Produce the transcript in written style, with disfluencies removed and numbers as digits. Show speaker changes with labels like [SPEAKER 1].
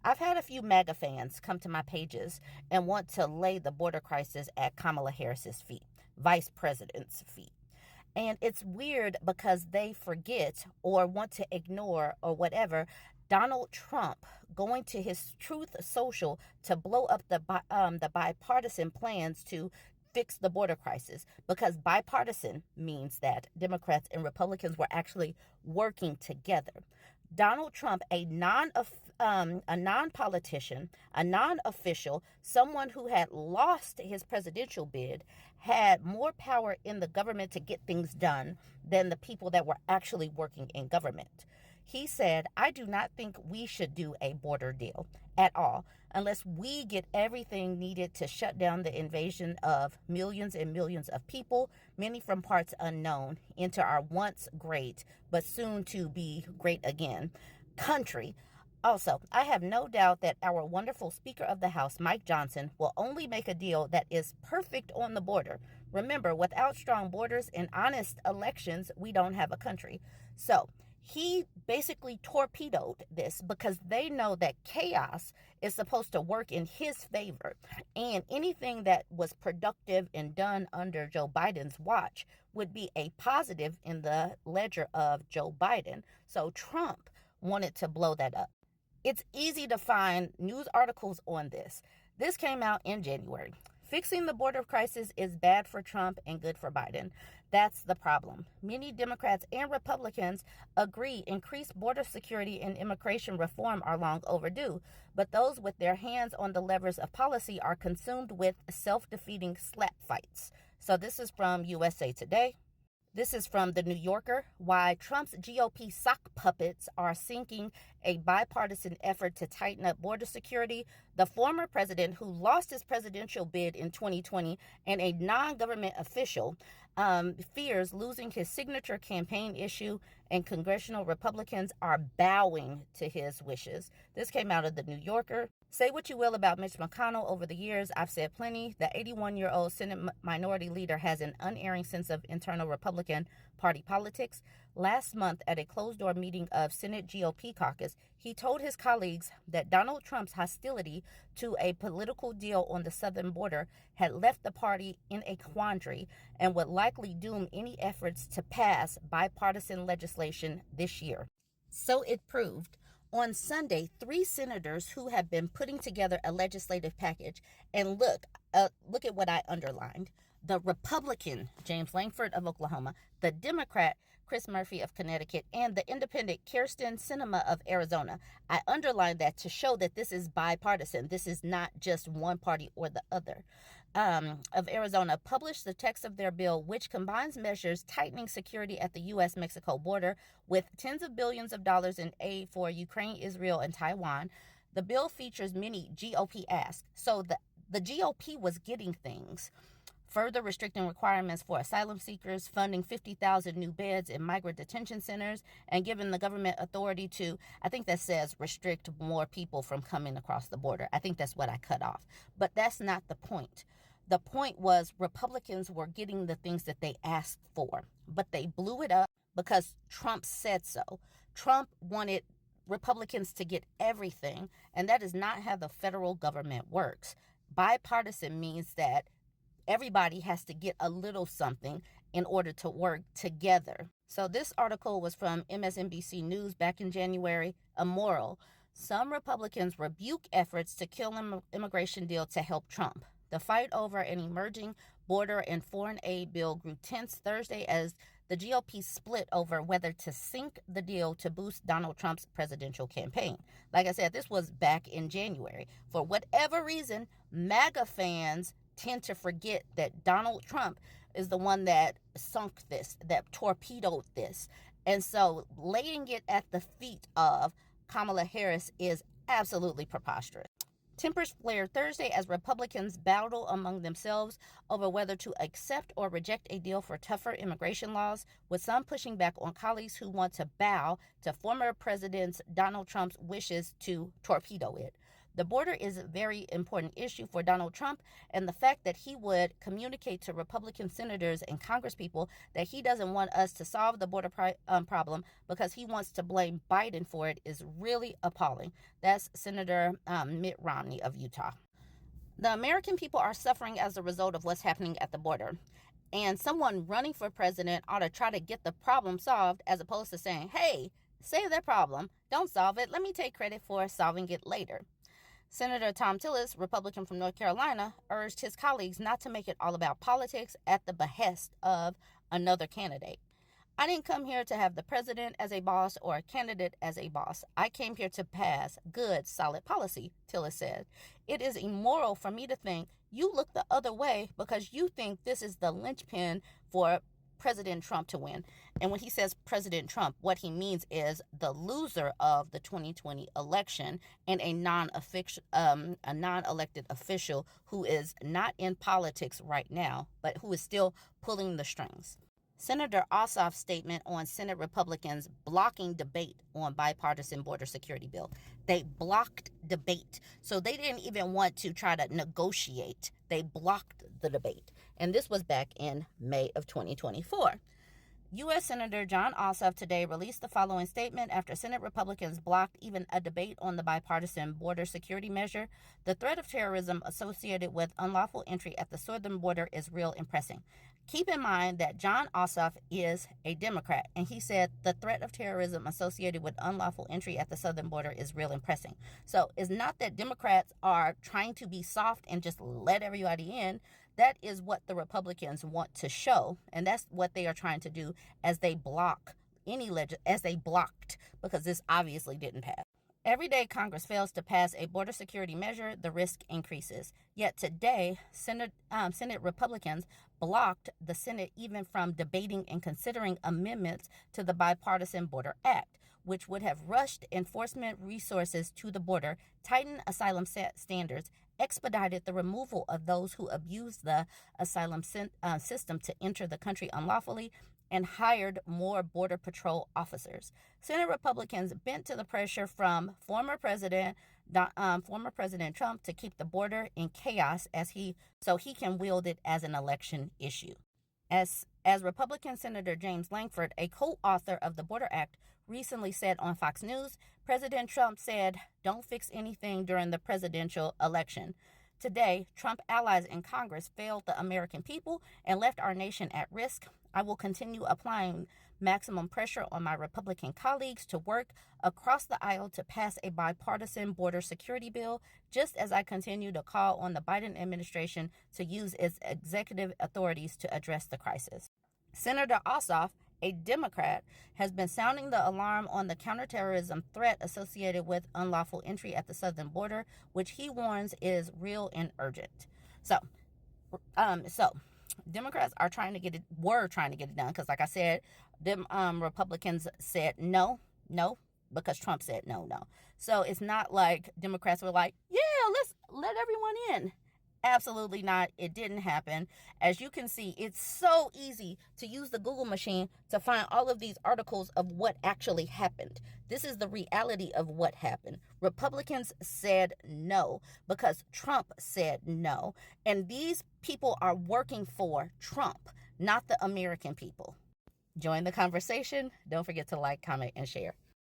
[SPEAKER 1] I've had a few MAGA fans come to my pages and want to lay the border crisis at Kamala Harris's feet, vice president's feet. And it's weird because they forget or want to ignore or whatever Donald Trump going to his Truth Social to blow up the bipartisan plans to fix the border crisis, because bipartisan means that Democrats and Republicans were actually working together. Donald Trump, a non-politician, a non-official, someone who had lost his presidential bid, had more power in the government to get things done than the people that were actually working in government. He said, I do not think we should do a border deal at all unless we get everything needed to shut down the invasion of millions and millions of people, many from parts unknown, into our once great, but soon to be great again, country. Also, I have no doubt that our wonderful Speaker of the House, Mike Johnson, will only make a deal that is perfect on the border. Remember, without strong borders and honest elections, we don't have a country. So he basically torpedoed this because they know that chaos is supposed to work in his favor. And anything that was productive and done under Joe Biden's watch would be a positive in the ledger of Joe Biden. So Trump wanted to blow that up. It's easy to find news articles on this. This came out in January. Fixing the border crisis is bad for Trump and good for Biden. That's the problem. Many Democrats and Republicans agree increased border security and immigration reform are long overdue, but those with their hands on the levers of policy are consumed with self-defeating slap fights. So this is from USA Today. This is from The New Yorker. Why Trump's GOP sock puppets are sinking a bipartisan effort to tighten up border security. The former president, who lost his presidential bid in 2020 and a non-government official, fears losing his signature campaign issue, and congressional Republicans are bowing to his wishes. This came out of The New Yorker. Say what you will about Mitch McConnell. Over the years, I've said plenty. The 81-year-old Senate minority leader has an unerring sense of internal Republican Party politics. Last month, at a closed-door meeting of Senate GOP caucus, he told his colleagues that Donald Trump's hostility to a political deal on the southern border had left the party in a quandary and would likely doom any efforts to pass bipartisan legislation this year. So it proved. On Sunday, 3 senators who have been putting together a legislative package, and look at what I underlined. The Republican, James Langford of Oklahoma, the Democrat, Chris Murphy of Connecticut, and the Independent, Kirsten Sinema of Arizona. I underlined that to show that this is bipartisan. This is not just one party or the other. Of Arizona, published the text of their bill, which combines measures tightening security at the U.S.-Mexico border with tens of billions of dollars in aid for Ukraine, Israel, and Taiwan. The bill features many GOP asks. So the GOP was getting things. Further restricting requirements for asylum seekers, funding 50,000 new beds in migrant detention centers, and giving the government authority to, I think that says restrict more people from coming across the border. I think that's what I cut off. But that's not the point. The point was Republicans were getting the things that they asked for, but they blew it up because Trump said so. Trump wanted Republicans to get everything, and that is not how the federal government works. Bipartisan means that everybody has to get a little something in order to work together. So this article was from MSNBC News back in January. Immoral. Some Republicans rebuke efforts to kill immigration deal to help Trump. The fight over an emerging border and foreign aid bill grew tense Thursday as the GOP split over whether to sink the deal to boost Donald Trump's presidential campaign. Like I said, this was back in January. For whatever reason, MAGA fans tend to forget that Donald Trump is the one that sunk this, that torpedoed this. And so laying it at the feet of Kamala Harris is absolutely preposterous. Tempers flared Thursday as Republicans battle among themselves over whether to accept or reject a deal for tougher immigration laws, with some pushing back on colleagues who want to bow to former President Donald Trump's wishes to torpedo it. The border is a very important issue for Donald Trump, and the fact that he would communicate to Republican senators and congresspeople that he doesn't want us to solve the border problem because he wants to blame Biden for it is really appalling. That's Senator Mitt Romney of Utah. The American people are suffering as a result of what's happening at the border. And someone running for president ought to try to get the problem solved as opposed to saying, hey, save that problem, don't solve it, let me take credit for solving it later. Senator Tom Tillis, Republican from North Carolina, urged his colleagues not to make it all about politics at the behest of another candidate. I didn't come here to have the president as a boss or a candidate as a boss. I came here to pass good, solid policy, Tillis said. It is immoral for me to think you look the other way because you think this is the linchpin for President Trump to win. And when he says President Trump, what he means is the loser of the 2020 election and a non-elected official who is not in politics right now, but who is still pulling the strings. Senator Ossoff's statement on Senate Republicans blocking debate on bipartisan border security bill. They blocked debate. So they didn't even want to try to negotiate. They blocked the debate. And this was back in May of 2024. U.S. Senator Jon Ossoff today released the following statement after Senate Republicans blocked even a debate on the bipartisan border security measure. The threat of terrorism associated with unlawful entry at the southern border is real and pressing. Keep in mind that Jon Ossoff is a Democrat, and he said the threat of terrorism associated with unlawful entry at the southern border is real and pressing. So it's not that Democrats are trying to be soft and just let everybody in. That is what the Republicans want to show, and that's what they are trying to do as they block blocked, because this obviously didn't pass. Every day Congress fails to pass a border security measure, the risk increases. Yet today, Senate Republicans blocked the Senate even from debating and considering amendments to the Bipartisan Border Act, which would have rushed enforcement resources to the border, tightened asylum standards, expedited the removal of those who abuse the asylum system to enter the country unlawfully, and hired more Border Patrol officers. Senate Republicans bent to the pressure from former President Trump to keep the border in chaos so he can wield it as an election issue. As Republican Senator James Lankford, a co-author of the Border Act, recently said on Fox News, President Trump said, "Don't fix anything during the presidential election." Today, Trump allies in Congress failed the American people and left our nation at risk. I will continue applying maximum pressure on my Republican colleagues to work across the aisle to pass a bipartisan border security bill, just as I continue to call on the Biden administration to use its executive authorities to address the crisis. Senator Ossoff, a Democrat, has been sounding the alarm on the counterterrorism threat associated with unlawful entry at the southern border, which he warns is real and urgent. So Democrats were trying to get it done because, like I said, Republicans said no, because Trump said no. So it's not like Democrats were like, yeah, let's let everyone in. Absolutely not. It didn't happen. As you can see, it's so easy to use the Google machine to find all of these articles of what actually happened. This is the reality of what happened. Republicans said no because Trump said no. And these people are working for Trump, not the American people. Join the conversation. Don't forget to like, comment, and share.